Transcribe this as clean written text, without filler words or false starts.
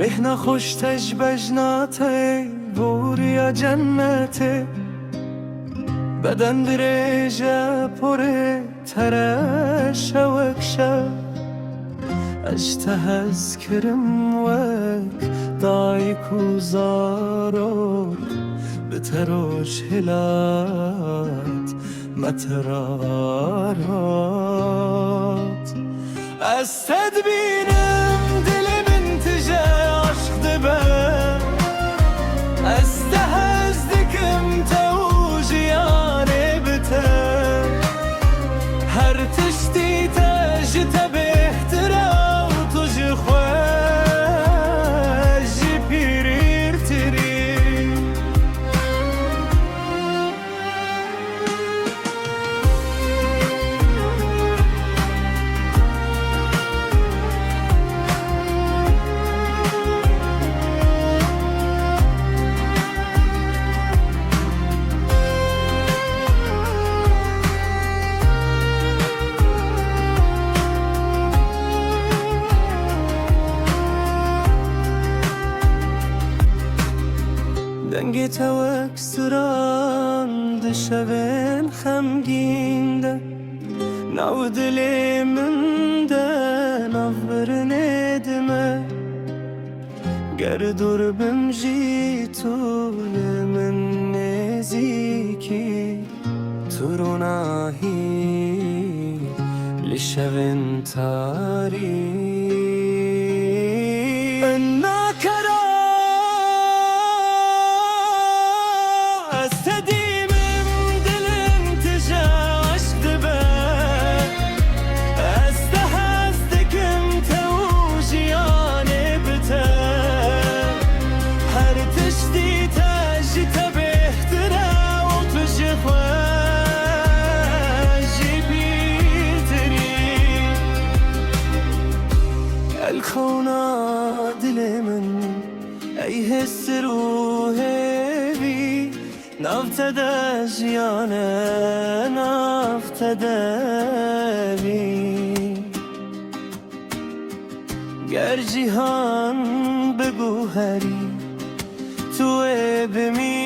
بهنا خوش تج بجناته بوریا جنته بدن درجه پره ترش وکشه اشتهز کرم وک دایکو زارو بتروش هلات مترارات از تدبینم دل منتجه عشق دبه از تهز دکم توجیانه بته هر تشتی تجت بهتره و تج خوش پیریر تری دنگ توک سران دشوین خمگین ده نو دلی من ده نو برنه دمه گر دور بمجی طول من نزیکی تو رو ناهی لشوین تاری الخونا دل من ای حس روحی نفتده جیانه نفتده بی گر جیهان بگو هری تو بمی